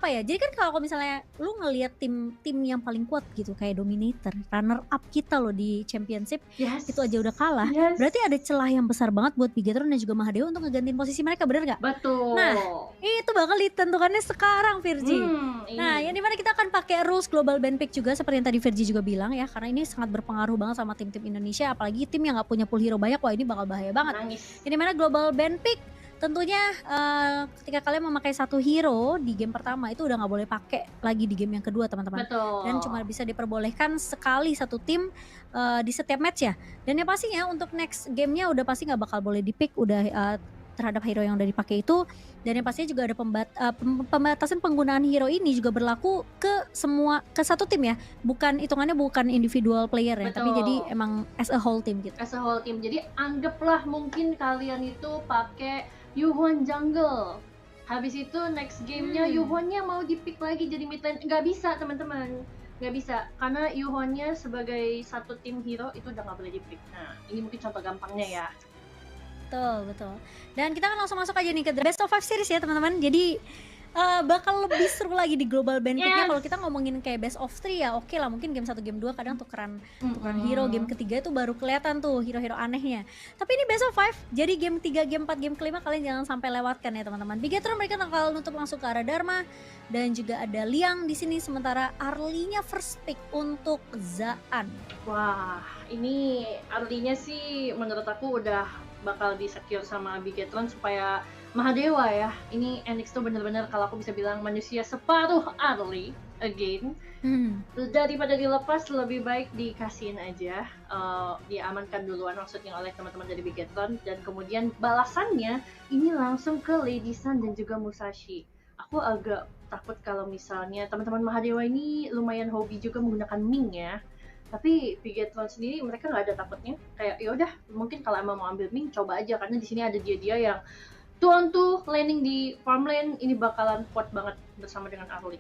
ya, jadi kan kalau misalnya lu ngelihat tim-tim yang paling kuat gitu kayak Dominator, runner up kita loh di championship, itu aja Yes, udah kalah, berarti yes, ada celah yang besar banget buat Bigetron dan juga Mahadewa untuk ngegantiin posisi mereka, bener nggak? Nah, betul. itu bakal ditentukannya sekarang Virgi. Nah, yang Ini. di mana kita akan pakai rules global ban pick juga seperti yang tadi Virgi juga bilang ya, karena ini sangat berpengaruh banget sama tim-tim Indonesia, apalagi tim yang nggak punya pool hero banyak, wah ini bakal bahaya banget. Nangis. Yang di mana global ban pick tentunya ketika kalian memakai satu hero di game pertama itu udah nggak boleh pakai lagi di game yang kedua teman-teman. Dan cuma Betul. bisa diperbolehkan sekali satu tim di setiap match ya. Dan yang pastinya untuk next gamenya udah pasti nggak bakal boleh di-pick udah terhadap hero yang udah dipakai itu. Dan yang pastinya juga ada pembatasan penggunaan hero ini juga berlaku ke semua ke satu tim ya. Bukan hitungannya bukan individual player ya, tapi jadi Betul. emang as a whole team gitu. As a whole team. Jadi anggaplah mungkin kalian itu pakai Yuhuan jungle. Habis itu next gamenya Hmm. Yuhuannya mau di-pick lagi jadi mid lane. Nggak bisa teman-teman. Nggak bisa. Karena Yuhuannya sebagai satu tim hero itu udah nggak boleh di-pick. Nah, ini mungkin contoh gampangnya ya. Betul betul. Dan kita kan langsung masuk aja nih ke the best of 5 series ya teman-teman. Jadi, bakal lebih seru lagi di global band pick-nya kalau Yes. kita ngomongin kayak best of 3 ya oke lah mungkin game 1, game 2 kadang tukeran tukeran hero, game Mm-mm. ketiga itu baru kelihatan tuh hero-hero anehnya. Tapi ini best of 5, jadi game 3, game 4, game kelima kalian jangan sampai lewatkan ya teman-teman. Bigetron mereka bakal nutup langsung ke arah Dharma dan juga ada Liang di sini sementara Arlinya first pick untuk Zaan. Wah, ini artinya sih menurut aku udah bakal di-secure sama Bigetron supaya Mahadewa ya. Ini Enix tuh bener-bener kalau aku bisa bilang manusia separuh Arli again. Hmm. Daripada dilepas lebih baik dikasihin aja, diamankan duluan maksudnya oleh teman-teman dari Bigetron dan kemudian balasannya ini langsung ke Lady Sun dan juga Musashi. Aku agak takut kalau misalnya teman-teman Mahadewa ini lumayan hobi juga menggunakan Ming ya. Tapi Bigetron sendiri mereka nggak ada takutnya. Kayak ya udah mungkin kalau emang mau ambil Ming coba aja karena di sini ada dia yang tuan tuh landing di farmland ini bakalan kuat banget bersama dengan Arli.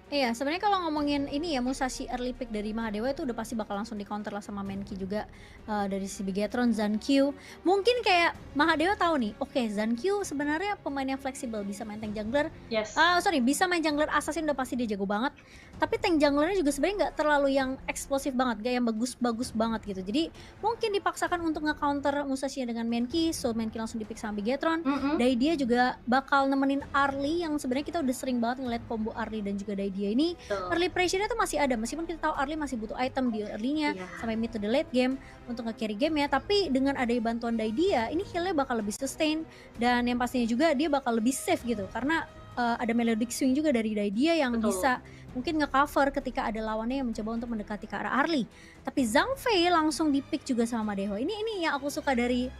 Iya, sebenarnya kalau ngomongin ini ya Musashi early pick dari Mahadewa itu udah pasti bakal langsung di-counter lah sama Menki juga dari si Bigetron, Zankyu. Mungkin kayak Mahadewa tahu nih, oke Zankyu sebenarnya pemain yang fleksibel, bisa main tank jungler. Yes. Sorry, bisa main jungler assassin udah pasti dia jago banget. Tapi tank junglernya juga sebenarnya nggak terlalu yang eksplosif banget, gak yang bagus-bagus banget gitu. Jadi mungkin dipaksakan untuk nge-counter Musashi dengan Menki, so Menki langsung di-pick sama Bigetron. Dari dia juga bakal nemenin Arli yang sebenarnya kita udah sering banget ngeliat combo Arli dan juga Dari dia ini Betul. early pressure-nya tuh masih ada meskipun kita tahu Arli masih butuh item di early-nya Iya. sampai mid to the late game untuk nge-carry game ya, tapi dengan adanya bantuan dari dia ini heal-nya bakal lebih sustain dan yang pastinya juga dia bakal lebih safe gitu karena ada melodic swing juga dari dia yang Betul. bisa mungkin nge-cover ketika ada lawannya yang mencoba untuk mendekati ke arah Arli. Tapi Zhang Fei langsung di-pick juga sama Madeho. Ini yang aku suka dari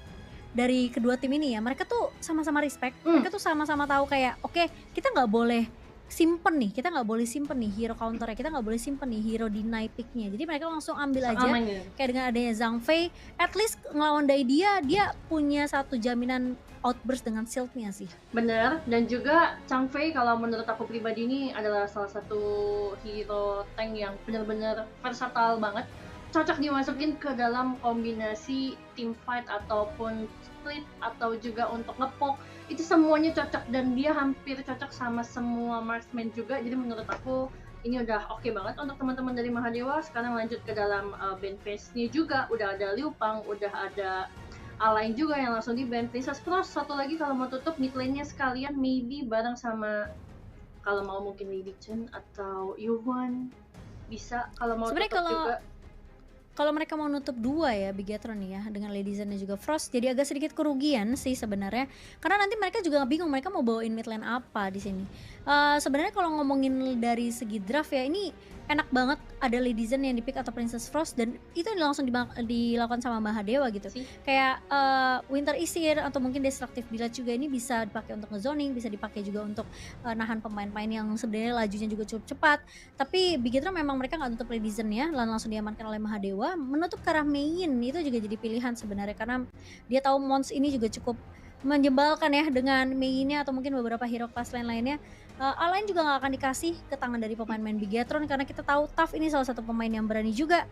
kedua tim ini ya, mereka tuh sama-sama respect, mereka tuh sama-sama tahu kayak oke, kita nggak boleh simpen nih, kita nggak boleh simpen nih hero counternya, kita nggak boleh simpen nih hero deny picknya. Jadi mereka langsung ambil aja Aman ya. kayak dengan adanya Zhang Fei, at least ngelawan dari dia punya satu jaminan outburst dengan shieldnya sih. Bener, dan juga Chang Fei kalau menurut aku pribadi ini adalah salah satu hero tank yang benar-benar versatile banget. Cocok dimasukin ke dalam kombinasi team fight ataupun split atau juga untuk ngepok. Itu semuanya cocok dan dia hampir cocok sama semua marksman juga. Jadi menurut aku ini udah oke banget untuk teman-teman dari Mahadewa. Sekarang lanjut ke dalam ban phase-nya juga. Udah ada Liu Pang, udah ada Alain juga yang langsung di ban. Princess Cross satu lagi kalau mau tutup mid lane-nya sekalian maybe bareng sama kalau mau mungkin Lady Chen atau Yuhuan bisa kalau mau Sebenarnya tutup juga. kalau mereka mau nutup dua ya Bigetron nih ya dengan Lady Zen dan juga Frost, jadi agak sedikit kerugian sih sebenarnya karena nanti mereka juga bingung mereka mau bawain mid lane apa di sini. Sebenarnya kalau ngomongin dari segi draft ya ini enak banget ada Lady Zen yang dipick atau Princess Frost dan itu langsung dilakukan sama Mahadewa gitu. Sih. Kayak Winter Isir atau mungkin Destructive Village juga ini bisa dipakai untuk ngezoning, bisa dipakai juga untuk nahan pemain-pemain yang sebenarnya lajunya juga cukup cepat. Tapi Bigetron memang mereka nggak nutup Lady Zen ya, langsung diamankan oleh Mahadewa. Menutup ke arah main itu juga jadi pilihan sebenarnya karena dia tahu Mons ini juga cukup menjebalkan ya dengan mainnya atau mungkin beberapa hero class lainnya. Alain juga nggak akan dikasih ke tangan dari pemain-pemain Bigetron karena kita tahu Taf ini salah satu pemain yang berani juga.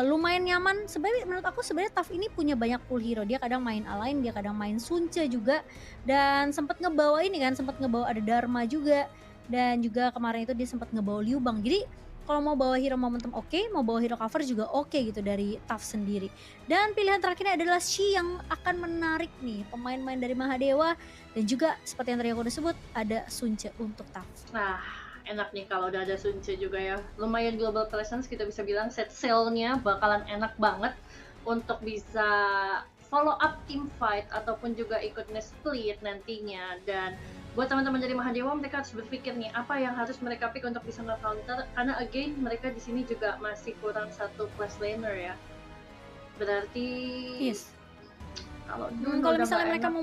Lumayan nyaman sebenarnya menurut aku sebenarnya Taf ini punya banyak pool hero. Dia kadang main Alain, dia kadang main Sunce juga dan sempat ngebawa ada Dharma juga. dan juga kemarin itu dia sempat ngebawa Liu Bang. Jadi kalau mau bawa hero momentum oke, mau bawa hero cover juga oke gitu dari TAF sendiri. Dan pilihan terakhirnya adalah Shi yang akan menarik nih pemain-pemain dari Mahadewa, dan juga seperti yang tadi aku udah sebut ada Sunce untuk TAF. Nah, enak nih kalau udah ada Sunce juga ya. Lumayan global presence, kita bisa bilang set sale-nya bakalan enak banget untuk bisa follow up team fight ataupun juga ikut nge-split nantinya. Dan buat teman-teman dari Mahadewa, mereka harus berpikir nih apa yang harus mereka pick untuk bisa nge-counter, karena again mereka di sini juga masih kurang satu class laner ya. Berarti Yes. kalau Kalau misalnya mereka mau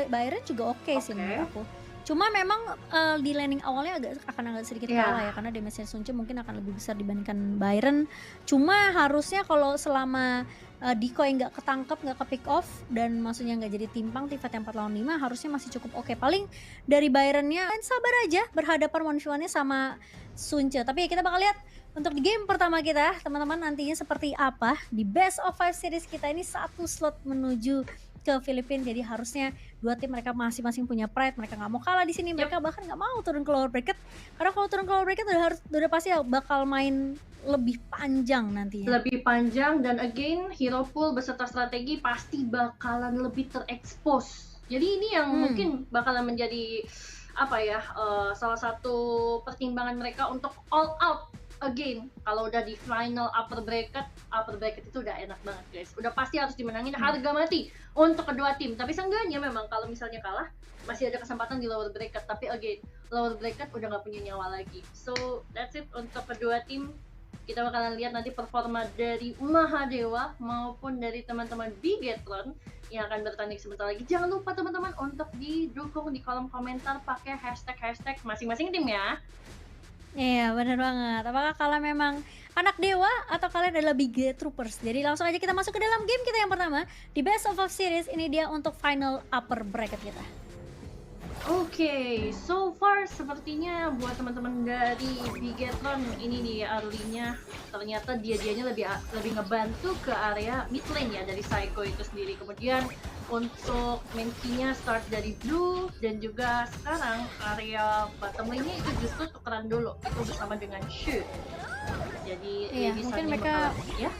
Byron juga oke sih Oke. menurut aku. Cuma memang di landing awalnya agak sedikit Iya. kalah ya, karena damage-nya Sunce mungkin akan lebih besar dibandingkan Byron. Cuma harusnya kalau selama decoy nggak ketangkep, nggak ke pick off, dan maksudnya nggak jadi timpang di fight yang 4 lawan 5, harusnya masih cukup oke. Paling dari Byron-nya sabar aja berhadapan 1v1-nya sama Sunce. Tapi ya kita bakal lihat untuk di game pertama kita, teman-teman, nantinya seperti apa di Best of 5 series kita ini, 1 slot menuju ke Filipina. Jadi harusnya dua tim mereka masing-masing punya pride, mereka nggak mau kalah di sini, mereka bahkan nggak mau turun ke lower bracket, karena kalau turun ke lower bracket udah pasti bakal main lebih panjang nantinya. Lebih panjang, dan again hero pool beserta strategi pasti bakalan lebih terekspos. Jadi ini yang mungkin bakalan menjadi apa ya, salah satu pertimbangan mereka untuk all out again. Kalau udah di final upper bracket itu udah enak banget guys, udah pasti harus dimenangin harga mati untuk kedua tim. Tapi seenggaknya memang kalau misalnya kalah masih ada kesempatan di lower bracket, tapi again lower bracket udah nggak punya nyawa lagi. So that's it untuk kedua tim. Kita bakalan lihat nanti performa dari Mahadewa maupun dari teman-teman Bigetron yang akan bertanding sebentar lagi. Jangan lupa teman-teman untuk didukung di kolom komentar pakai hashtag masing-masing tim ya. Iya, bener banget. Apakah kalian memang anak dewa atau kalian adalah big troopers? Jadi langsung aja kita masuk ke dalam game kita yang pertama di Best of 5 series. Ini dia untuk final upper bracket kita. Oke, so far sepertinya buat teman-teman dari Bigetron ini nih early-nya ternyata dianya lebih ngebantu ke area mid lane ya dari Psycho itu sendiri. Kemudian untuk main key-nya start dari Blue, dan juga sekarang area bottom lane-nya itu justru tukeran dulu itu bersama dengan Shu. Jadi iya, mungkin mereka ya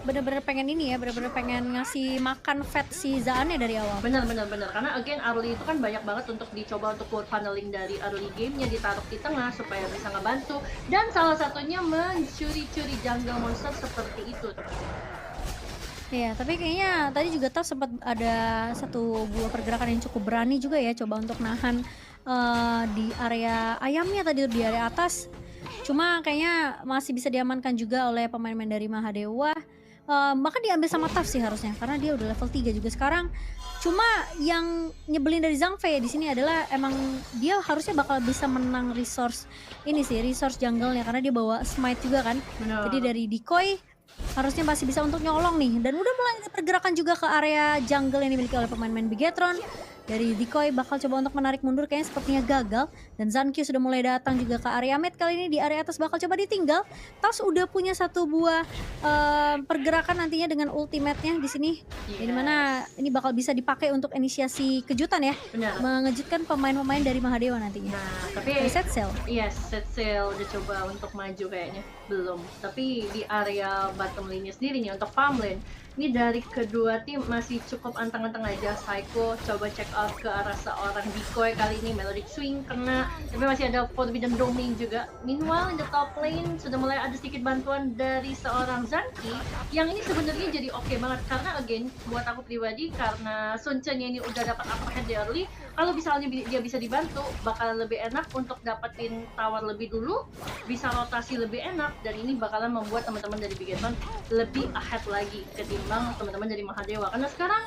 bener-bener pengen ini ya, bener-bener pengen ngasih makan fat si Zaan-nya dari awal. Bener, karena again early itu kan banyak banget untuk dicoba untuk world funneling dari early gamenya, ditaruh di tengah supaya bisa ngebantu, dan salah satunya mencuri-curi jungle monster seperti itu. Iya, tapi kayaknya tadi juga TAF sempat ada satu buah pergerakan yang cukup berani juga ya, coba untuk nahan di area ayamnya tadi di area atas. Cuma kayaknya masih bisa diamankan juga oleh pemain-pemain dari Mahadewa. Bahkan diambil sama TAF sih harusnya, karena dia udah level 3 juga sekarang. Cuma yang nyebelin dari Zhang Fei di sini adalah emang dia harusnya bakal bisa menang resource ini sih, resource jungle-nya, karena dia bawa smite juga kan. Bener. Jadi dari decoy harusnya masih bisa untuk nyolong nih, dan udah mulai ada pergerakan juga ke area jungle yang dimiliki oleh pemain-pemain Bigetron. Dari decoy bakal coba untuk menarik mundur, kayaknya sepertinya gagal, dan Zankyu sudah mulai datang juga ke area mid. Kali ini di area atas bakal coba ditinggal. Tas udah punya satu buah pergerakan nantinya dengan ultimate-nya di sini. Di mana ini bakal bisa dipakai untuk inisiasi kejutan ya. Benar. Mengejutkan pemain-pemain dari Mahadewa nantinya. Nah, tapi set sail. Yes, set sail udah coba untuk maju kayaknya. Belum. Tapi di area bottom lane-nya sendiri nih untuk farm lane, ini dari kedua tim masih cukup anteng-anteng aja. Psycho coba check out ke arah seorang decoy, kali ini Melodic Swing kena, tapi masih ada Forbidden Domain juga. Meanwhile in the top lane sudah mulai ada sedikit bantuan dari seorang Zanki, yang ini sebenarnya jadi oke banget, karena again buat aku pribadi, karena Sunce-nya ini udah dapat upper hand di early, kalau misalnya dia bisa dibantu bakalan lebih enak untuk dapetin tower lebih dulu, bisa rotasi lebih enak, dan ini bakalan membuat teman-teman dari Bigetron lebih ahead lagi ketimbang teman-teman dari Mahadewa. Karena sekarang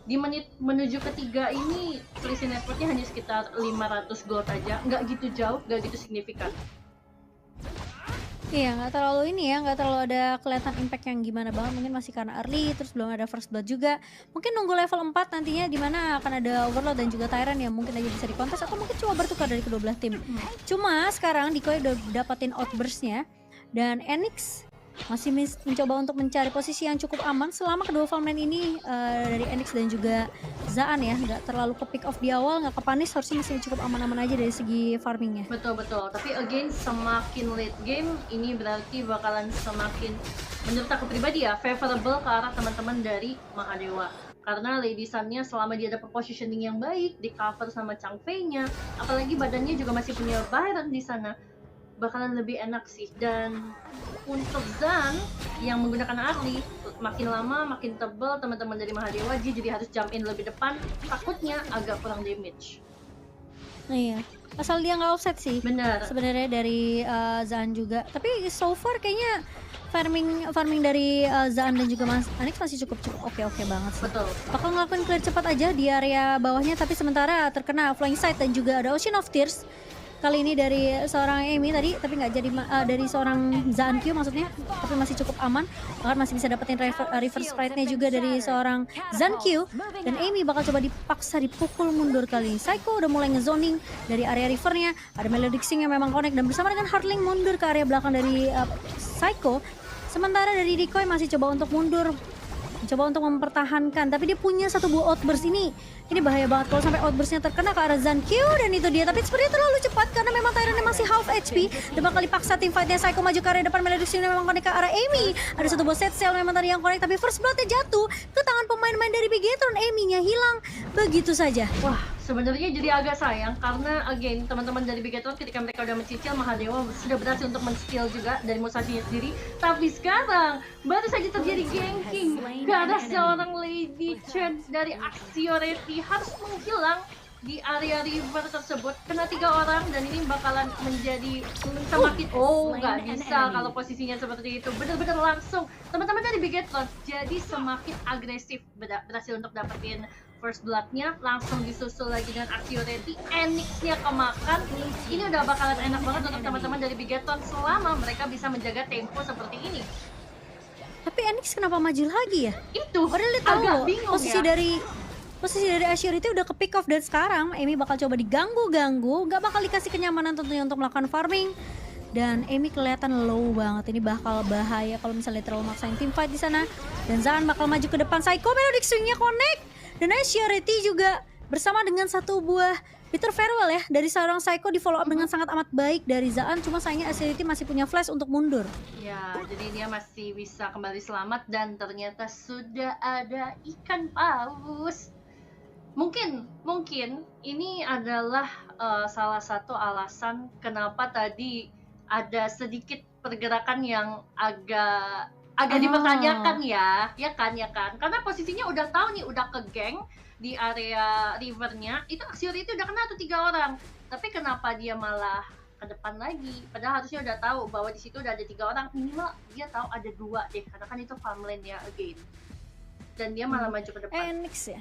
di menit menuju ketiga ini selisih networknya hanya sekitar 500 gold aja, nggak gitu jauh, nggak gitu signifikan. Iya, nggak terlalu ini ya, nggak terlalu ada kelihatan impact yang gimana banget. Mungkin masih karena early, terus belum ada first blood juga. Mungkin nunggu level 4 nantinya, dimana akan ada Overlord dan juga Tyrant yang mungkin aja bisa dikontes, atau mungkin cuma bertukar dari kedua belah tim. Cuma sekarang Decoy udah dapatin outburst-nya, dan Enix Masih mencoba untuk mencari posisi yang cukup aman selama kedua farmland ini, dari Enix dan juga Zaan ya, nggak terlalu ke-pick off di awal, nggak kepanis, harusnya masih cukup aman-aman aja dari segi farming-nya. Betul betul, tapi again semakin late game ini berarti bakalan semakin, menurut aku pribadi ya, favorable ke arah teman-teman dari Mahadewa. Karena Lady Sun-nya selama dia dapat positioning yang baik, di cover sama Changfei-nya, apalagi badannya juga masih punya Byron di sana, bakalan lebih enak sih. Dan untuk Zan yang menggunakan Arli, makin lama makin tebel teman-teman dari Mahadewa, dia jadi harus jump in lebih depan, takutnya agak kurang damage. Iya, asal dia nggak offset sih Bener. sebenarnya dari Zaan juga. Tapi so far kayaknya farming dari Zaan dan juga Mas Anix masih cukup oke banget sih. Betul. Bakal ngelakuin clear cepat aja di area bawahnya, tapi sementara terkena flying side dan juga ada Ocean of Tears. Kali ini dari seorang Amy tadi, tapi nggak jadi dari seorang Zaan Q maksudnya, tapi masih cukup aman. Bahkan masih bisa dapetin reverse sprite-nya juga dari seorang Zan Q. Dan Amy bakal coba dipaksa dipukul mundur kali ini. Psycho udah mulai ngezoning dari area rivernya. Ada Melodic Sing yang memang connect dan bersama dengan Hardling mundur ke area belakang dari Psycho. Sementara dari Decoy masih coba untuk mundur, coba untuk mempertahankan, tapi dia punya satu buah outburst ini bahaya banget kalau sampai outburstnya terkena ke arah Zan Q, dan itu dia, tapi sepertinya terlalu cepat karena memang Tyrantnya masih half HP dan bakal dipaksa tim fightnya. Psycho maju ke area depan, Melodic Sing memang connect ke arah Amy, ada satu buah set cell memang tadi yang connect, tapi first bloodnya jatuh ke tangan pemain-pemain dari Bigetron. Amy-nya hilang begitu saja. Wah, sebenarnya jadi agak sayang karena again teman-teman dari Bigetron ketika mereka udah mencicil, Mahadewa sudah berhasil untuk men-steal juga dari Musashi-nya sendiri, tapi sekarang baru saja terjadi ganking karena seorang Lady Chen dari Axioreti harus menghilang di area river tersebut, kena 3 orang, dan ini bakalan menjadi semakin nggak bisa kalau posisinya seperti itu. Bener-bener langsung teman-teman dari Bigetron jadi semakin agresif, berhasil untuk dapetin first blood-nya, langsung disusul lagi dengan Axioreti, Enix-nya kemakan. Ini udah bakalan enak banget untuk teman-teman dari Bigetron selama mereka bisa menjaga tempo seperti ini. Tapi Enix kenapa maju lagi ya? Itu Padahal dia tahu agak loh, bingung posisi dari Axioreti udah ke pick off, dan sekarang Amy bakal coba diganggu-ganggu, nggak bakal dikasih kenyamanan tentunya untuk melakukan farming. Dan Amy kelihatan low banget, ini bakal bahaya kalau misalnya terlalu maksain team fight di sana. Dan Zaan bakal maju ke depan, Psycho Melodic Swing-nya connect, dan Axioreti juga bersama dengan satu buah Bitter Farewell ya dari seorang Psycho, di follow up dengan sangat amat baik dari Zaan. Cuma sayangnya Axioreti masih punya flash untuk mundur. Ya, jadi dia masih bisa kembali selamat, dan ternyata sudah ada ikan paus. Mungkin ini adalah salah satu alasan kenapa tadi ada sedikit pergerakan yang agak dipertanyakan ya kan, karena posisinya udah tahu nih, udah ke geng di area rivernya, itu Axioreti udah kena tuh 3 orang, tapi kenapa dia malah ke depan lagi, padahal harusnya udah tahu bahwa di situ udah ada 3 orang, minimal dia tahu ada 2 deh, karena kan itu farmland ya again, dan dia malah maju ke depan. Enix ya.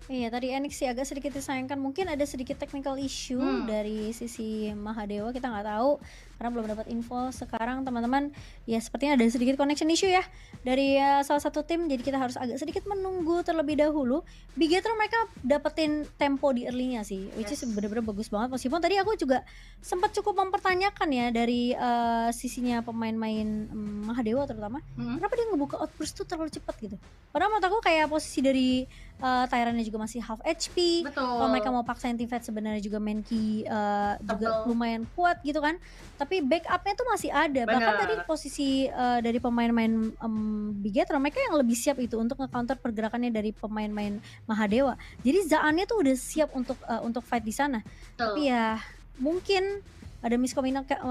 Iya, tadi Enix sih agak sedikit disayangkan, mungkin ada sedikit technical issue dari sisi Mahadewa, kita nggak tahu karena belum dapat info. Sekarang teman-teman ya sepertinya ada sedikit connection issue ya dari salah satu tim, jadi kita harus agak sedikit menunggu terlebih dahulu. Bigetron mereka dapetin tempo di early-nya sih, which is bener-bener bagus banget. Meskipun tadi aku juga sempat cukup mempertanyakan ya dari sisinya pemain-main Mahadewa terutama, kenapa dia ngebuka outburst tuh terlalu cepat gitu. Padahal menurut aku kayak posisi dari Tyrantnya juga masih half HP. Betul. Kalau mereka mau paksain team fight sebenarnya juga main key juga lumayan kuat gitu kan. Tapi backupnya tuh masih ada. Bahkan tadi posisi dari pemain-main Bigetron, mereka yang lebih siap itu untuk nge-counter pergerakannya dari pemain-main Mahadewa. Jadi Zaannya tuh udah siap untuk fight di sana. Tapi ya mungkin ada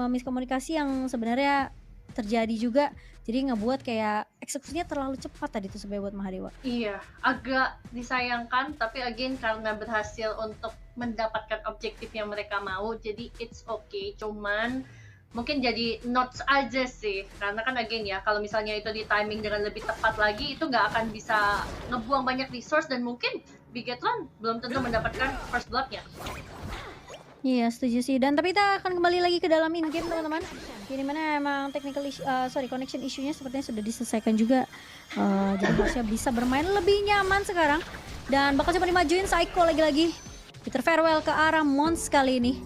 miskomunikasi yang sebenarnya terjadi juga, jadi ngebuat kayak eksekusinya terlalu cepat tadi tuh sebenarnya buat Mahadewa. Iya, agak disayangkan, tapi again karena berhasil untuk mendapatkan objektif yang mereka mau, jadi it's okay. Cuman mungkin jadi notes aja sih, karena kan again ya, kalau misalnya itu di timing dengan lebih tepat lagi, itu nggak akan bisa ngebuang banyak resource, dan mungkin Bigetron belum tentu mendapatkan first blood-nya. Iya, setuju sih. Dan tapi kita akan kembali lagi ke dalam in-game teman-teman, ini mana emang technical connection issue-nya sepertinya sudah diselesaikan juga, jadi harusnya bisa bermain lebih nyaman sekarang. Dan bakal coba dimajuin Psycho lagi-lagi, Bitter Farewell ke arah Mons kali ini.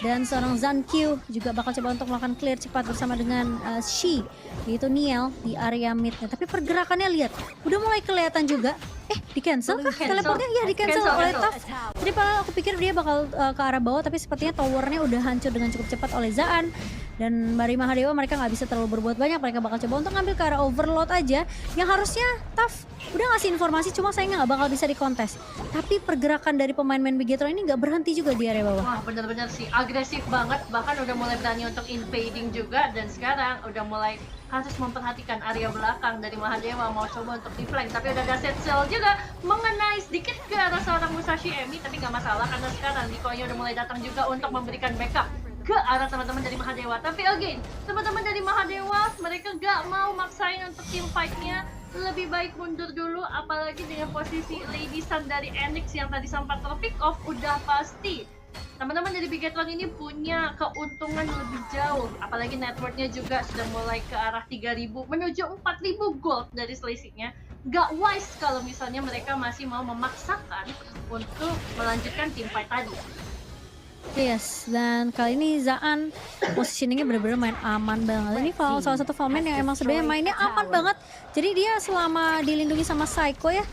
dan seorang Zankyu juga bakal coba untuk melakukan clear cepat bersama dengan Shi, yaitu Niel di area midnya. Tapi pergerakannya lihat, udah mulai kelihatan juga. Di cancel kah? Cancel. Teleportnya ya di cancel Cancel, oleh cancel. Taf. Jadi padahal aku pikir dia bakal ke arah bawah, tapi sepertinya towernya udah hancur dengan cukup cepat oleh Zaan. Dan Bari Mahadewa mereka nggak bisa terlalu berbuat banyak, mereka bakal coba untuk ngambil ke arah overload aja. Yang harusnya Taf udah ngasih informasi, cuma sayangnya nggak bakal bisa dikontes. Tapi pergerakan dari pemain-pemain Bigetron ini nggak berhenti juga di area bawah. Wah, bener-bener sih agresif banget, bahkan udah mulai berani untuk invading juga, dan sekarang udah mulai harus memperhatikan area belakang dari Mahadewa, mau coba untuk di flank, tapi udah ada set cell juga mengenai sedikit ke arah seorang Musashi Emi, tapi nggak masalah karena sekarang Nikonya udah mulai datang juga untuk memberikan backup ke arah teman-teman dari Mahadewa. Tapi again, teman-teman dari Mahadewa mereka gak mau maksain untuk team fight-nya, lebih baik mundur dulu, apalagi dengan posisi Lady Sun dari Enix yang tadi sempat terpick off, udah pasti teman-teman dari Bigetron ini punya keuntungan lebih jauh, apalagi networknya juga sudah mulai ke arah 3.000 menuju 4.000 gold dari selisihnya. Gak wise kalau misalnya mereka masih mau memaksakan untuk melanjutkan team fight tadi. Yes, dan kali ini Zaan positioningnya bener-bener main aman banget. Ini salah satu Valmen yang emang sebenarnya mainnya aman banget. Jadi dia selama dilindungi sama Psycho ya,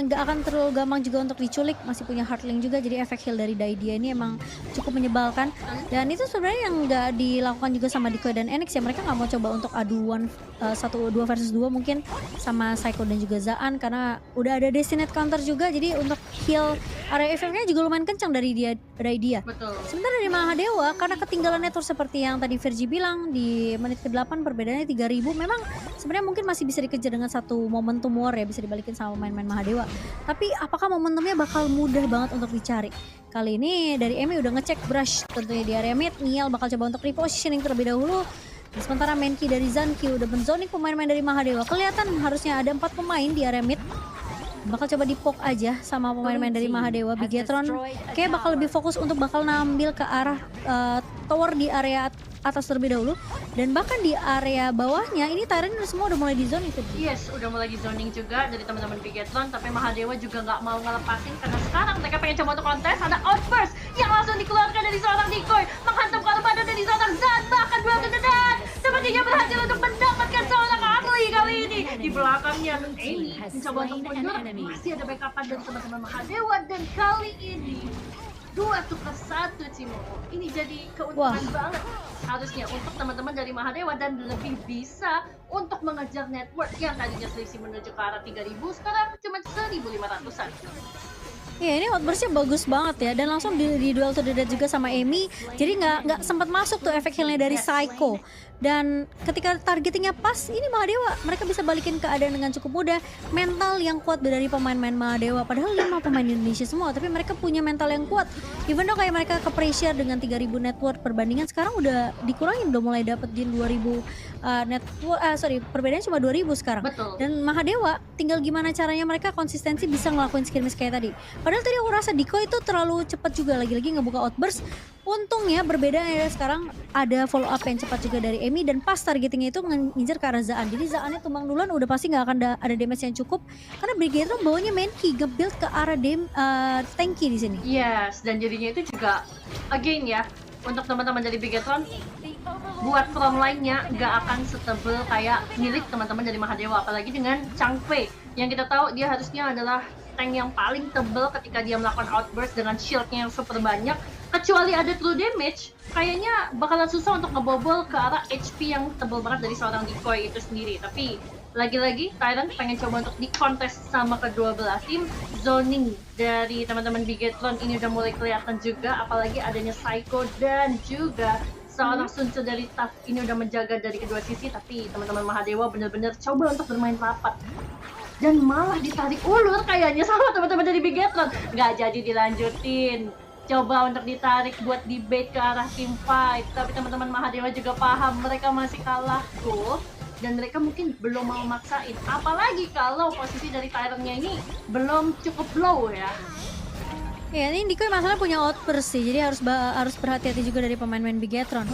nggak akan terlalu gampang juga untuk diculik, masih punya Heartling juga, jadi efek heal dari Daidia ini emang cukup menyebalkan. Dan itu sebenarnya yang nggak dilakukan juga sama Diko dan Enix ya, mereka nggak mau coba untuk aduan 2 versus 2 mungkin sama Psycho dan juga Zaan, karena udah ada Destinate counter juga, jadi untuk heal area efeknya juga lumayan kencang dari dia. Betul. Sementara dari Mahadewa, karena ketinggalan network seperti yang tadi Virgi bilang, di menit ke-8 perbedaannya 3.000, memang sebenarnya mungkin masih bisa dikejar dengan satu momentum war ya, bisa dibalikin sama main-main Mahadewa. Tapi apakah momentumnya bakal mudah banget untuk dicari? Kali ini dari Emi udah ngecek brush tentunya di area mid. Niel bakal coba untuk repositioning terlebih dahulu. Sementara main key dari Zankyu udah menzoning pemain-pemain dari Mahadewa. Kelihatan harusnya ada 4 pemain di area mid. Bakal coba dipok aja sama pemain-pemain dari Mahadewa. Bigetron kayak bakal lebih fokus untuk bakal ngambil ke arah tower di area atas terlebih dahulu, dan bahkan di area bawahnya ini Tyrant semua udah mulai di zone itu. Yes, udah mulai di zoning juga dari teman-teman Bigetron, tapi Mahadewa juga nggak mau ngelepasin karena sekarang mereka pengen coba untuk kontes. Ada outburst yang langsung dikeluarkan dari seorang Decoy, menghantam Karmada dari seorang Zan, bahkan dua kededan. Sepertinya berhasil untuk mendapatkan seorang ahli kali ini. Di belakangnya Amy mencoba untuk mundur, masih ada backupan dari teman-teman Mahadewa, dan kali ini 2-1 Cimo. Ini jadi keuntungan banget harusnya untuk teman-teman dari Mahadewa, dan lebih bisa untuk mengejar network yang tadinya selisih menuju ke arah 3.000, sekarang cuma 1.500-an. Ya ini outburstnya bagus banget ya, dan langsung di duel to the death juga sama Amy, jadi nggak sempat masuk tuh efek healnya dari Psycho. Dan ketika targetingnya pas, ini Mahadewa mereka bisa balikin keadaan dengan cukup mudah. Mental yang kuat dari pemain-pemain Mahadewa, padahal 5 pemain Indonesia semua, tapi mereka punya mental yang kuat. Even though kayak mereka ke pressure dengan 3.000 network, perbandingan sekarang udah dikurangin, udah mulai dapet di 2.000 network, perbedaannya cuma 2.000 sekarang. Betul. Dan Mahadewa tinggal gimana caranya mereka konsistensi bisa ngelakuin skirmish kayak tadi. Padahal tadi aku rasa Diko itu terlalu cepat juga, lagi-lagi ngebuka outburst. Untungnya berbeda ya, sekarang ada follow up yang cepat juga dari Emi, dan pas targetingnya itu ngincer ke arah Zaan. Jadi Zaannya tumbang duluan, udah pasti nggak akan ada damage yang cukup, karena Brigator bawanya main key nge-build ke arah tanky di sini. Yes, dan jadinya itu juga again ya, untuk teman-teman dari Bigetron, buat front line-nya nggak akan setebel kayak milik teman-teman dari Mahadewa, apalagi dengan Changfei yang kita tahu dia harusnya adalah tank yang paling tebel ketika dia melakukan outburst dengan shieldnya yang super banyak. Kecuali ada true damage, kayaknya bakalan susah untuk ngebobol ke arah HP yang tebel banget dari seorang Decoy itu sendiri. Tapi lagi-lagi Tyrant pengen coba untuk dikontes sama kedua belah tim. Zoning dari teman-teman Bigetron ini udah mulai kelihatan juga, apalagi adanya Psycho dan juga seorang Sunsu dari TAF ini udah menjaga dari kedua sisi. Tapi teman-teman Mahadewa benar-benar coba untuk bermain rapat, dan malah ditarik ulur kayaknya sama teman-teman dari Bigetron. Nggak jadi dilanjutin, coba untuk ditarik buat debate ke arah team fight, tapi teman-teman Mahadewa juga paham mereka masih kalah tuh, dan mereka mungkin belum mau maksain, apalagi kalau posisi dari Tyrant-nya ini belum cukup low ya. Ya ini Dikoy masalah punya outburst sih, jadi harus berhati-hati juga dari pemain-pemain Bigetron.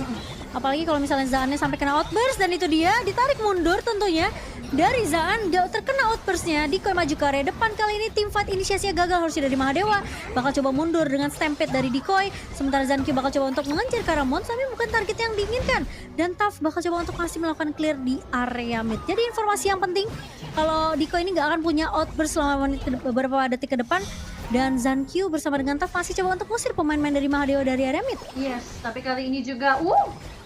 Apalagi kalau misalnya Zaannya sampai kena outburst dan itu dia ditarik mundur tentunya. Dari Zaan gak terkena outburstnya, Dikoy maju ke area depan. Kali ini tim fight inisiasinya gagal, harusnya dari Mahadewa. Bakal coba mundur dengan stampede dari Dikoy. Sementara Zankyu bakal coba untuk mengejar ke arah Mons, tapi bukan target yang diinginkan. Dan Taf bakal coba untuk masih melakukan clear di area mid. Jadi informasi yang penting, kalau Dikoy ini gak akan punya outburst selama beberapa detik ke depan. Dan Zankyu bersama dengan Taf masih coba untuk ngusir pemain-pemain dari Mahadewa dari area mid. Yes, tapi kali ini juga,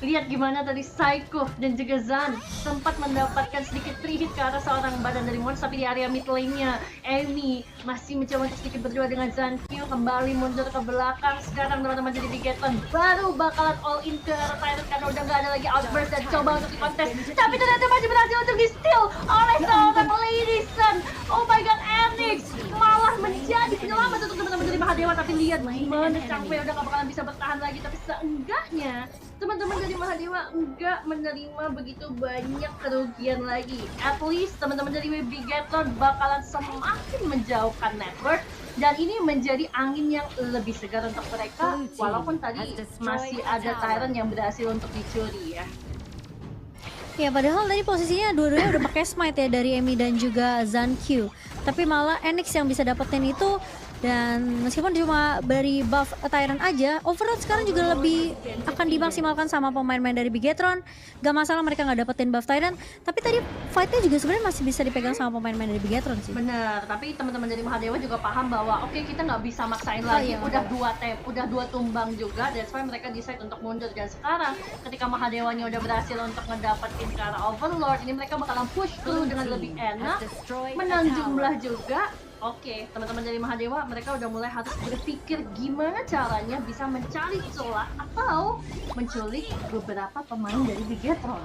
lihat gimana tadi Psycho dan juga Zan sempat mendapatkan sedikit free hit ke arah seorang badan dari Mons, tapi di area mid lane-nya Amy masih mencoba untuk sedikit berdua dengan Zankyu, kembali mundur ke belakang. Sekarang teman-teman jadi Bigetron baru bakalan all in ke arah Tyrant karena udah gak ada lagi outburst dan coba untuk dikontes, tapi ternyata masih berhasil untuk di steal oleh seorang Lady Sun. Oh my god, Enix malah menjadi penyelamat untuk teman-teman dari Mahadewa. Tapi lihat gimana Changfei udah gak bakalan bisa bertahan lagi, tapi seenggaknya teman-teman dari Mahadewa enggak menerima begitu banyak kerugian lagi. At least teman-teman dari Bigetron bakalan semakin menjauhkan network, dan ini menjadi angin yang lebih segar untuk mereka, walaupun tadi masih ada Tyrant yang berhasil untuk dicuri ya. Ya padahal tadi posisinya dua-duanya udah pakai smite ya dari Emi dan juga Zankyu. Tapi malah Enix yang bisa dapetin itu. Dan meskipun cuma dari buff Tyrant aja, overall sekarang juga lebih akan dimaksimalkan sama pemain-pemain dari Bigetron. Gak masalah mereka nggak dapetin buff Tyrant, tapi tadi fightnya juga sebenarnya masih bisa dipegang sama pemain-pemain dari Bigetron sih. Bener, tapi teman-teman dari Mahadewa juga paham bahwa oke, kita nggak bisa maksain lagi, iya, udah dua tumbang juga, that's why mereka decide untuk mundur. Dan sekarang ketika Mahadewanya udah berhasil untuk ngedapetin ke arah Overlord, ini mereka bakalan push dulu dengan lebih enak, menang jumlah juga. Oke, teman-teman dari Mahadewa, mereka udah mulai harus berpikir gimana caranya bisa mencari celah atau menculik beberapa pemain dari Bigetron.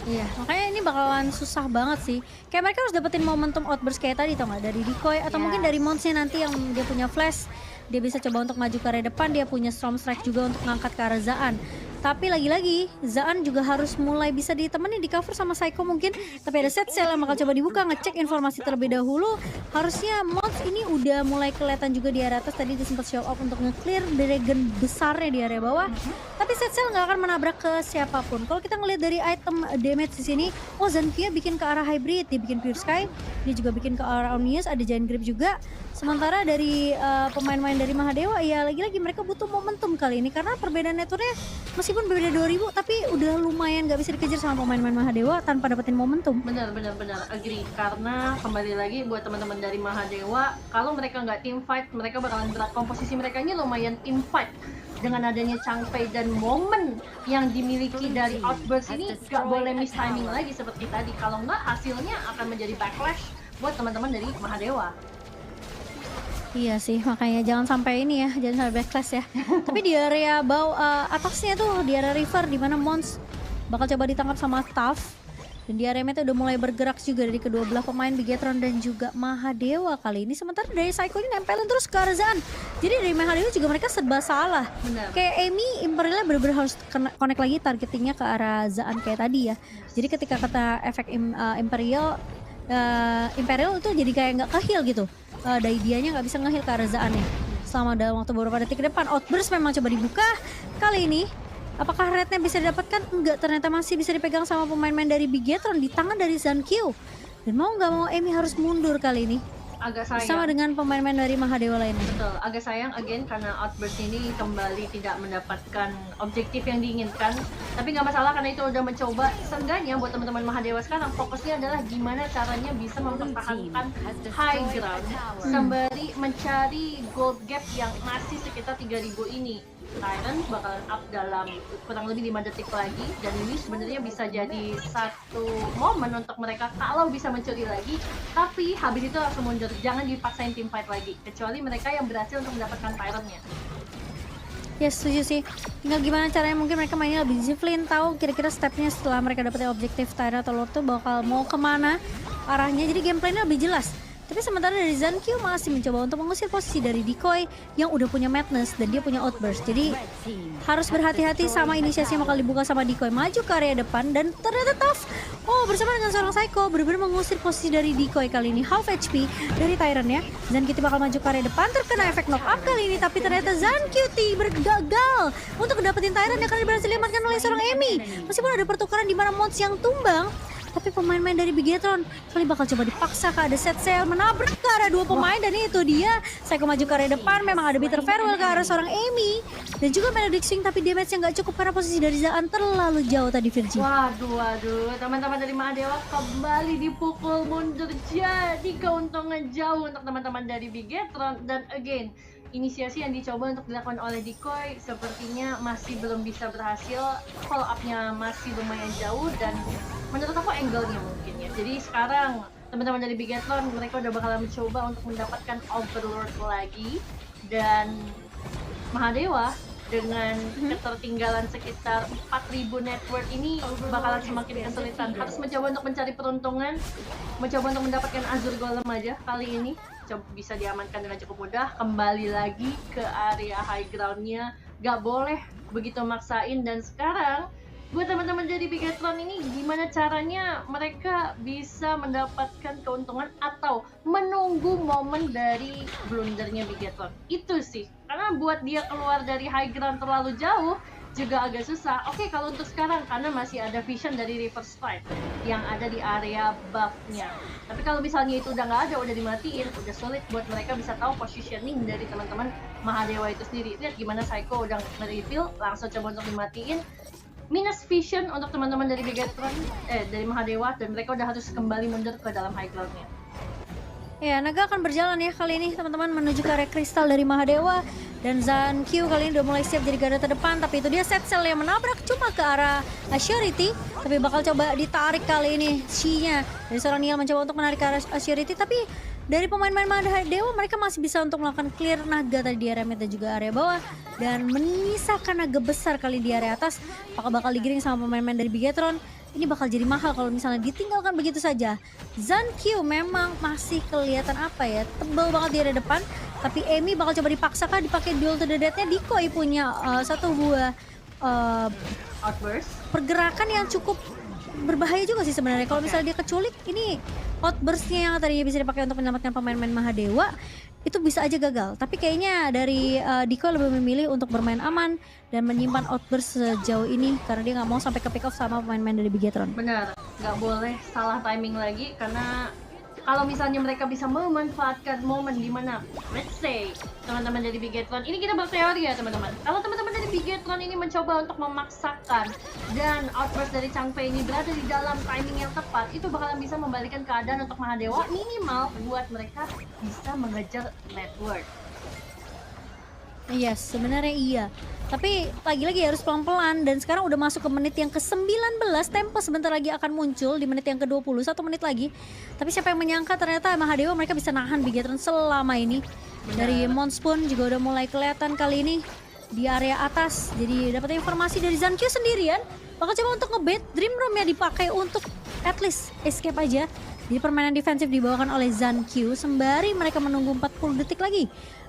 Iya, makanya ini bakalan susah banget sih. Kayak mereka harus dapetin momentum outburst kayak tadi, tau nggak? Dari Dikoy atau mungkin dari Monsnya nanti yang dia punya flash. Dia bisa coba untuk maju ke area depan, dia punya Storm Strike juga untuk ngangkat ke arah Zaan. Tapi lagi-lagi, Zaan juga harus mulai bisa ditemenin di cover sama Psycho mungkin. Tapi ada set cell yang bakal coba dibuka, ngecek informasi terlebih dahulu. Harusnya Mons ini udah mulai kelihatan juga di area atas. Tadi dia sempat show up untuk nge-clear dragon besarnya di area bawah. Tapi set cell nggak akan menabrak ke siapapun. Kalau kita ngeliat dari item damage di sini, oh Zankia bikin ke arah hybrid, dia bikin Pure Sky, dia juga bikin ke arah Omnius, ada Giant Grip juga. Sementara dari pemain-pemain dari Mahadewa, ya lagi-lagi mereka butuh momentum kali ini. Karena perbedaan networknya meskipun berbeda 2000, tapi udah lumayan gak bisa dikejar sama pemain-pemain Mahadewa tanpa dapetin momentum. Benar, agree. Karena kembali lagi buat teman-teman dari Mahadewa, kalau mereka nggak team fight, mereka bakalan berat. Komposisi mereka ini lumayan team fight. Dengan adanya Changfei dan momen yang dimiliki dari outburst ini, gak boleh miss timing lagi seperti tadi. Kalau nggak, hasilnya akan menjadi backlash buat teman-teman dari Mahadewa. Iya sih, makanya jangan sampai ini ya, jangan sampai backlash ya. Tapi di area bawah atasnya tuh, di area river di mana Mons bakal coba ditangkap sama Taf. Dan di area meta udah mulai bergerak juga dari kedua belah pemain Bigetron dan juga Mahadewa kali ini. Sementara dari Psycho ini nempelin terus ke arah Zaan. Jadi dari Mahadewa juga mereka serba salah. Benar. Kayak Amy, Imperialnya bener-bener harus connect lagi targetingnya ke arah Zaan kayak tadi ya. Jadi ketika kata efek Imperial itu jadi kayak nggak ke-heal gitu. Dari dianya nggak bisa nge-heal ke arah Zaan-nya selama dalam waktu beberapa detik ke depan. Outburst memang coba dibuka kali ini. Apakah rednya bisa didapatkan? Enggak, ternyata masih bisa dipegang sama pemain-pemain dari Bigetron di tangan dari Zankyu. Dan mau nggak mau Amy harus mundur kali ini. Agak sayang. Sama dengan pemain-pemain dari Mahadewa lainnya. Betul, agak sayang again karena outburst ini kembali tidak mendapatkan objektif yang diinginkan. Tapi nggak masalah karena itu udah mencoba. Seenggaknya buat teman-teman Mahadewa sekarang fokusnya adalah gimana caranya bisa mempertahankan high ground sembari mencari gold gap yang masih sekitar 3000 ini. Tyrant bakalan up dalam kurang lebih 5 detik lagi, dan ini sebenarnya bisa jadi satu momen untuk mereka kalau bisa mencuri lagi, tapi habis itu langsung mundur, jangan dipaksain team fight lagi kecuali mereka yang berhasil untuk mendapatkan Tyrant-nya. Ya setuju sih, tinggal gimana caranya mungkin mereka mainnya lebih disiplin, tahu kira-kira stepnya setelah mereka dapetin objektif Tyrant atau Lord tuh bakal mau kemana arahnya, jadi gameplaynya lebih jelas. Tapi Tapi sementara dari Zankyu masih mencoba untuk mengusir posisi dari Decoy yang udah punya Madness dan dia punya Outburst. Jadi harus berhati-hati sama inisiasi yang bakal dibuka sama Decoy. Maju ke area depan dan ternyata Tough bersama dengan seorang Psycho benar-benar mengusir posisi dari Decoy kali ini. Half HP dari Tyrant ya. Zankyu bakal maju ke area depan, terkena efek knock up kali ini, tapi ternyata Zankyu bergagal untuk dapetin Tyrant yang akan berhasil diamankan oleh seorang Emi. Meskipun ada pertukaran di mana Mons yang tumbang, tapi pemain-pemain dari Bigetron kali bakal coba dipaksa ke ada set sail menabrak ke arah dua pemain, dan itu dia saya maju ke area depan. Memang ada bitter farewell ke arah seorang Amy dan juga melodic swing, tapi damage-nya nggak cukup karena posisi dari Zaan terlalu jauh tadi Virgi. Waduh, teman-teman dari Mahadewa kembali dipukul mundur, jadi keuntungan jauh untuk teman-teman dari Bigetron. Dan again, inisiasi yang dicoba untuk dilakukan oleh Decoy sepertinya masih belum bisa berhasil. Follow up-nya masih lumayan jauh dan menurut aku angle-nya mungkin ya. Jadi sekarang teman-teman dari Bigetron mereka udah bakalan mencoba untuk mendapatkan Overlord lagi, dan Mahadewa dengan ketertinggalan sekitar 4.000 network ini bakalan semakin kesulitan. Harus mencoba untuk mencari peruntungan, mencoba untuk mendapatkan Azure Golem aja kali ini. Coba bisa diamankan dengan cukup mudah. Kembali lagi ke area high ground-nya, gak boleh begitu maksain. Dan sekarang buat teman-teman dari Bigetron ini, gimana caranya mereka bisa mendapatkan keuntungan atau menunggu momen dari blundernya Bigetron? Itu sih, karena buat dia keluar dari high ground terlalu jauh juga agak susah. Oke, kalau untuk sekarang karena masih ada vision dari Reverse Strike yang ada di area buff-nya. Tapi kalau misalnya itu udah nggak ada, udah dimatiin, udah sulit buat mereka bisa tahu positioning dari teman-teman Mahadewa itu sendiri. Lihat gimana Psycho udah nge-reveal, langsung coba untuk dimatiin. Minus vision untuk teman-teman dari Bigetron, dari Mahadewa, dan mereka udah harus kembali mundur ke dalam high ground-nya. Ya, naga akan berjalan ya kali ini teman-teman menuju ke area kristal dari Mahadewa, dan Zankyu kali ini udah mulai siap jadi garda terdepan. Tapi itu dia set cell yang menabrak cuma ke arah Assurity, tapi bakal coba ditarik kali ini Shi-nya dari seorang Niall, mencoba untuk menarik ke arah Assurity. Tapi dari pemain-pemain Mahadewa mereka masih bisa untuk melakukan clear naga tadi di area mid dan juga area bawah, dan menyisakan naga besar kali di area atas. Apakah bakal digiring sama pemain-pemain dari Bigetron? Ini bakal jadi mahal kalau misalnya ditinggalkan begitu saja. Zankyu memang masih kelihatan tebal banget di area depan. Tapi Amy bakal coba dipaksakan dipakai duel to the death-nya. Decoy punya satu buah Outburst, pergerakan yang cukup berbahaya juga sih sebenarnya. Kalau misalnya dia keculik, ini outburst-nya yang tadinya bisa dipakai untuk menyelamatkan pemain-pemain Mahadewa itu bisa aja gagal. Tapi kayaknya dari Decoy lebih memilih untuk bermain aman dan menyimpan outburst sejauh ini karena dia nggak mau sampai ke pick off sama pemain-pemain dari Bigetron. benar, nggak boleh salah timing lagi, karena kalau misalnya mereka bisa memanfaatkan momen di mana, let's say, teman-teman dari Bigetron, ini kita berteori ya teman-teman. Kalau teman-teman dari Bigetron ini mencoba untuk memaksakan dan outburst dari Changfei ini berada di dalam timing yang tepat, itu bakalan bisa membalikan keadaan untuk Mahadewa, minimal buat mereka bisa mengejar network. Yes, sebenarnya iya. Tapi lagi-lagi harus pelan-pelan, dan sekarang udah masuk ke menit yang ke-19. Tempo sebentar lagi akan muncul di menit yang ke-20, 1 menit lagi. Tapi siapa yang menyangka ternyata Mahadewa mereka bisa nahan Bigetron selama ini. Dari Mons pun juga udah mulai kelihatan kali ini di area atas. Jadi dapat informasi dari Zankyu sendirian, bakal coba untuk ngebait Dream Room ya dipakai untuk at least escape aja. Jadi permainan defensif dibawakan oleh Zankyu sembari mereka menunggu 40 detik lagi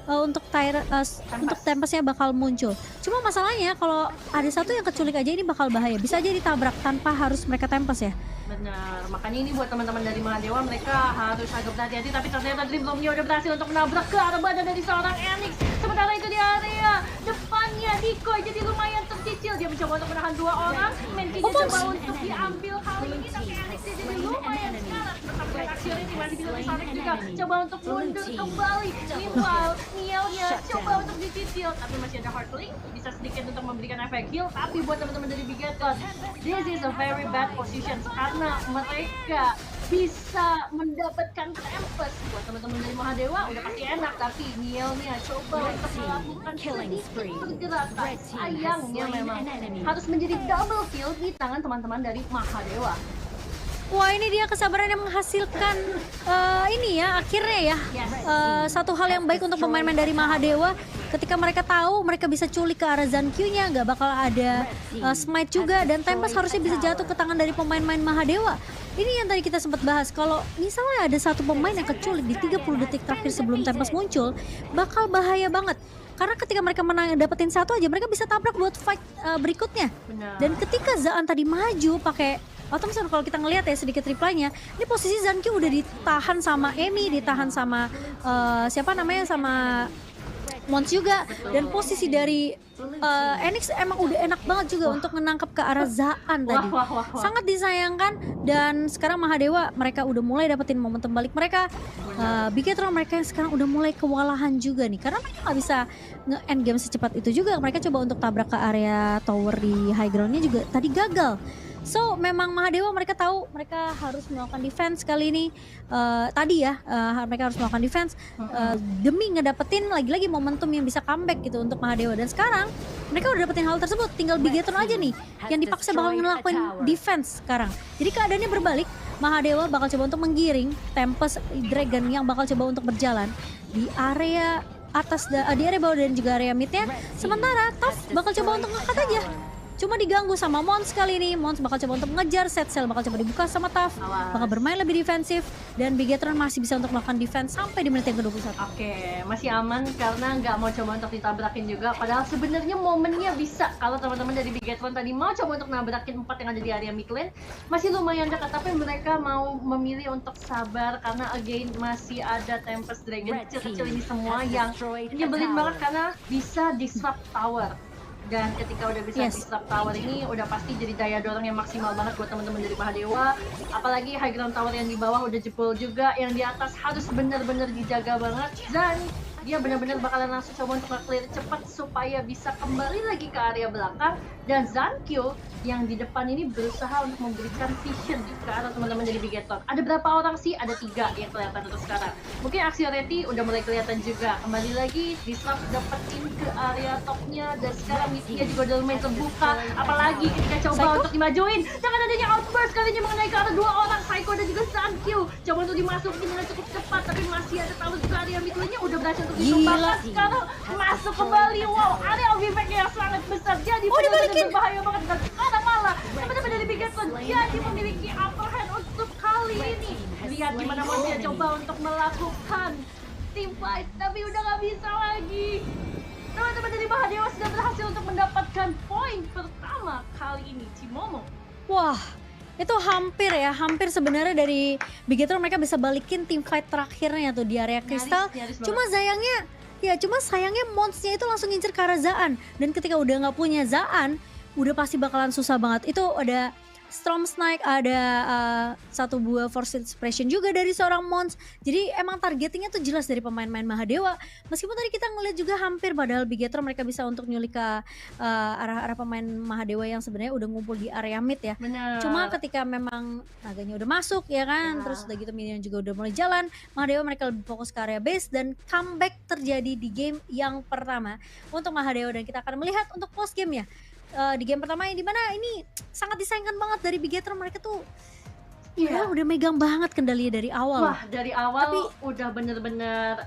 untuk untuk tempestnya bakal muncul. Cuma masalahnya kalau ada satu yang keculik aja ini bakal bahaya. Bisa aja ditabrak tanpa harus mereka tempest ya. Benar, makanya ini buat teman-teman dari Mahadewa, mereka harus agak berhati-hati. Tapi ternyata Dream Room-nya udah berhasil untuk menabrak ke arah badan dari seorang Enix. Sementara itu di area depannya Decoy jadi lumayan tercicil. Dia mencoba untuk menahan 2 orang. Menkinya coba untuk diambil kali ini, tapi Enix dia jadi lumayan sekarat. Bersama dengan Assurity masih bisa disarik juga. Coba untuk mundur kembali. Meanwhile, Niall-nya coba untuk dicicil, tapi masih ada Heartlink, bisa sedikit untuk memberikan efek heal. Tapi buat teman-teman dari Bigetron, this is a very bad position karena mereka bisa mendapatkan tempest. Buat teman-teman dari Mahadewa udah pasti enak, tapi Niall-nya coba untuk melakukan sedikit pergerakan. Sayangnya memang harus menjadi double kill di tangan teman-teman dari Mahadewa. Wah, ini dia kesabaran yang menghasilkan ini ya akhirnya ya. Satu hal yang baik untuk pemain-pemain dari Mahadewa ketika mereka tahu mereka bisa culik ke arah Zankyu-nya, nggak bakal ada smite juga, dan Tempest harusnya bisa jatuh ke tangan dari pemain-pemain Mahadewa. Ini yang tadi kita sempat bahas, kalau misalnya ada satu pemain yang keculik di 30 detik terakhir sebelum Tempest muncul, bakal bahaya banget. Karena ketika mereka menang dapetin satu aja, mereka bisa tabrak buat fight berikutnya. Benar. Dan ketika Zaan tadi maju pakai otomatis, kalau kita ngelihat ya sedikit reply-nya, ini posisi Zankyu udah ditahan sama Emi, ditahan sama siapa namanya, sama Mons juga, dan posisi dari Enix emang udah enak banget juga untuk menangkap ke arah Zaan tadi. Wah. Sangat disayangkan, dan sekarang Mahadewa mereka udah mulai dapetin momentum balik mereka. Bigetron mereka yang sekarang udah mulai kewalahan juga nih, karena mereka nggak bisa nge-end game secepat itu juga. Mereka coba untuk tabrak ke area tower di high groundnya juga tadi gagal. So memang Mahadewa mereka tahu mereka harus melakukan defense kali ini. Tadi ya mereka harus melakukan defense demi ngedapetin lagi-lagi momentum yang bisa comeback gitu untuk Mahadewa. Dan sekarang mereka udah dapetin hal tersebut, tinggal Bigetron aja nih yang dipaksa bakal ngelakuin defense sekarang. Jadi keadaannya berbalik, Mahadewa bakal coba untuk menggiring Tempest Dragon yang bakal coba untuk berjalan di area atas, di area bawah dan juga area midnya. Sementara Taf bakal coba untuk ngangkat aja. Cuma diganggu sama Mons kali ini. Mons bakal coba untuk mengejar, set cell bakal coba dibuka sama Taf, bakal bermain lebih defensif, dan Bigetron masih bisa untuk melakukan defense sampai di menit yang ke-21. Oke, masih aman karena nggak mau coba untuk ditabrakin juga. Padahal sebenarnya momennya bisa. Kalau teman-teman dari Bigetron tadi mau coba untuk nabrakin 4 yang ada di area mid lane, masih lumayan dekat, tapi mereka mau memilih untuk sabar karena again masih ada Tempest Dragon kecil-kecil ini semua yang nyebelin banget karena bisa disrupt tower. Dan ketika udah bisa disrupt tower ini udah pasti jadi daya dorong yang maksimal banget buat teman-teman dari Mahadewa. Apalagi high ground tower yang di bawah udah jebol juga, yang di atas harus benar-benar dijaga banget, dan dia benar-benar bakalan langsung coba untuk nge-clear cepat supaya bisa kembali lagi ke area belakang. Dan Zankyu yang di depan ini berusaha untuk memberikan vision ke arah teman-teman dari Bigetron. Ada berapa orang sih? Ada 3 yang kelihatan untuk sekarang. Mungkin Axioreti udah mulai kelihatan juga. Kembali lagi disrupt dapetin ke area topnya, dan sekarang misinya juga udah lumayan terbuka. Apalagi ketika coba untuk dimajuin dengan adanya outburst kalinya mengenai ke arah 2 orang, Psycho dan juga Zankyu. Coba untuk dimasukin dengan cukup cepat, tapi masih ada tower ke area mid lane-nya udah berhasil untuk ditumbangkan. Sekarang masuk kembali. Wow, area effect yang sangat besar. Jadi benar-benar berbahaya banget. Dan sekarang malah teman-teman dari Bigetron jadi memiliki upper hand untuk kali ini. Lihat gimana mau dia coba untuk melakukan team fight, tapi udah gak bisa lagi. Teman-teman dari Mahadewa sudah berhasil untuk mendapatkan poin pertama kali ini. Cimomo. Wah, itu hampir ya, hampir sebenarnya dari Bigetron mereka bisa balikin tim fight terakhirnya tuh di area kristal. Cuma sayangnya Monsnya itu langsung ngincer ke arah Zaan, dan ketika udah nggak punya Zaan, udah pasti bakalan susah banget. Itu ada Storm Snake, ada satu buah Force Expression juga dari seorang Mons. Jadi emang targetingnya tuh jelas dari pemain-pemain Mahadewa. Meskipun tadi kita ngeliat juga hampir, padahal Bigetron mereka bisa untuk nyulik ke arah pemain Mahadewa yang sebenarnya udah ngumpul di area mid ya. Bener. Cuma ketika memang naganya udah masuk ya kan, terus udah gitu minion juga udah mulai jalan, Mahadewa mereka lebih fokus ke area base, dan comeback terjadi di game yang pertama untuk Mahadewa. Dan kita akan melihat untuk post game ya. Di game pertama yang dimana ini sangat disayangkan banget dari Bigetron. Mereka tuh udah megang banget kendalinya dari awal. Wah, dari awal udah bener-bener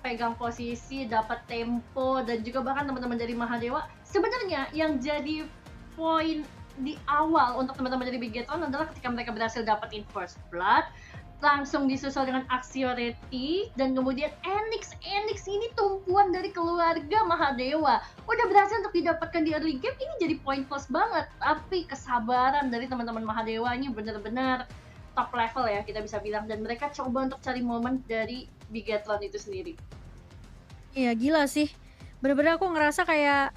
pegang posisi, dapat tempo, dan juga bahkan teman-teman dari Mahadewa sebenarnya yang jadi poin di awal untuk teman-teman dari Bigetron adalah ketika mereka berhasil dapetin first blood, langsung disusul dengan Axioreti, dan kemudian Enix ini tumpuan dari keluarga Mahadewa udah berhasil untuk didapatkan di early game. Ini jadi poin plus banget, tapi kesabaran dari teman-teman Mahadewa ini benar-benar top level ya kita bisa bilang, dan mereka coba untuk cari momen dari Bigetron itu sendiri. Iya gila sih, bener-bener aku ngerasa kayak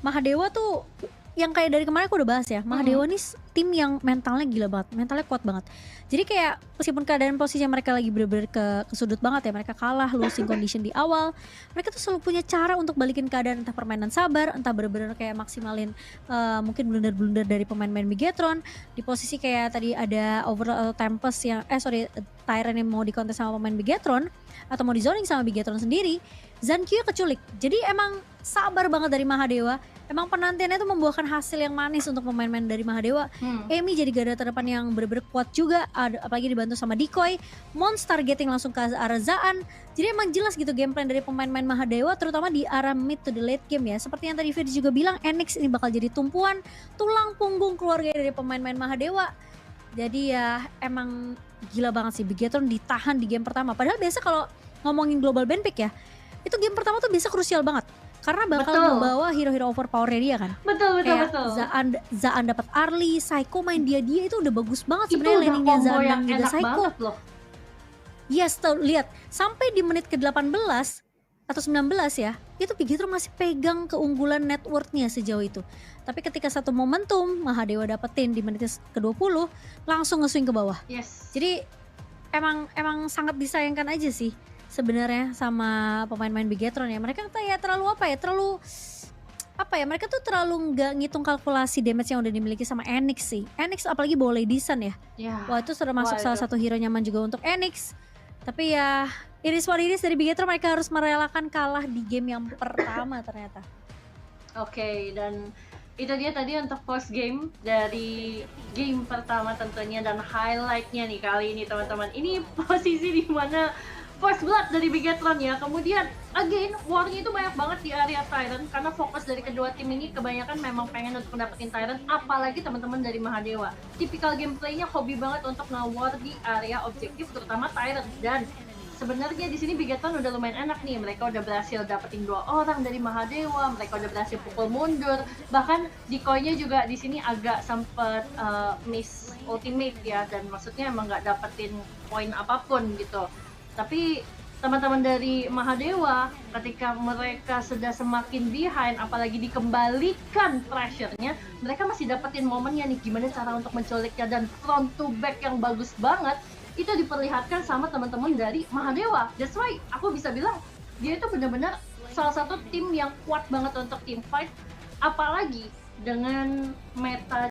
Mahadewa tuh yang kayak dari kemarin aku udah bahas ya, Mahadewa nih tim yang mentalnya gila banget, mentalnya kuat banget. Jadi kayak meskipun keadaan posisi mereka lagi bener-bener ke sudut banget ya, mereka kalah losing condition di awal, mereka tuh selalu punya cara untuk balikin keadaan, entah permainan sabar, entah bener-bener kayak maksimalin mungkin blunder-blunder dari pemain-pemain Bigetron. Di posisi kayak tadi ada overall Tempest yang Tyrant yang mau dikontes sama pemain Bigetron, atau mau di zoning sama Bigetron sendiri, Zankyu keculik. Jadi emang sabar banget dari Mahadewa. Emang penantiannya itu membuahkan hasil yang manis untuk pemain-pemain dari Mahadewa. Hmm. Emi jadi garda terdepan yang bener-bener kuat juga, apalagi dibantu sama Decoy. Mons targeting langsung ke arah Zaan. Jadi emang jelas gitu game plan dari pemain-pemain Mahadewa, terutama di arah mid to the late game ya. Seperti yang tadi Firdi juga bilang, Enix ini bakal jadi tumpuan tulang punggung keluarga dari pemain-pemain Mahadewa. Jadi ya emang gila banget sih Bigetron ditahan di game pertama. Padahal biasa kalau ngomongin global ban pick ya, itu game pertama tuh bisa krusial banget. Karena bakal Betul. ngebawa hero-hero overpower dia kan. Betul. Kayak Zaan dapat Arlie, Psycho main dia itu udah bagus banget Itu sebenarnya udah laningnya combo Zaan dan yang juga enak Psycho. banget loh. Yes, tuh lihat sampai di menit ke-18 atau 19 ya, itu Bigetron masih pegang keunggulan net worth-nya sejauh itu. Tapi ketika satu momentum Mahadewa dapetin di menit ke-20 langsung nge-swing ke bawah. Yes. Jadi emang sangat disayangkan aja sih sebenarnya sama pemain-pemain Bigetron ya. Mereka kayak terlalu mereka tuh terlalu nggak ngitung kalkulasi damage yang udah dimiliki sama Enix sih. Enix apalagi bawa Ladies ya. Ya. Wah itu sudah masuk Wah, salah itu. satu hero nyaman juga untuk Enix. Tapi ya iris what iris dari Bigetron, mereka harus merelakan kalah di game yang pertama ternyata. Oke, dan itu dia tadi untuk post game dari game pertama tentunya, dan highlightnya nih kali ini teman-teman. Ini posisi di mana first blood dari Bigetron ya. Kemudian again war-nya itu banyak banget di area Tyrant karena fokus dari kedua tim ini kebanyakan memang pengen untuk mendapatkan Tyrant, apalagi teman-teman dari Mahadewa. Tipikal gameplaynya hobi banget untuk nge-war di area objektif terutama Tyrant, dan sebenarnya di sini Bigetron udah lumayan enak nih. Mereka udah berhasil dapetin 2 orang dari Mahadewa, mereka udah berhasil pukul mundur. Bahkan Decoy-nya juga di sini agak sempet miss ultimate ya, dan maksudnya emang nggak dapetin poin apapun gitu. Tapi teman-teman dari Mahadewa ketika mereka sudah semakin behind, apalagi dikembalikan pressure-nya, mereka masih dapetin momennya nih gimana cara untuk menculiknya, dan front to back yang bagus banget itu diperlihatkan sama teman-teman dari Mahadewa. That's why aku bisa bilang dia itu benar-benar salah satu tim yang kuat banget untuk team fight, apalagi dengan meta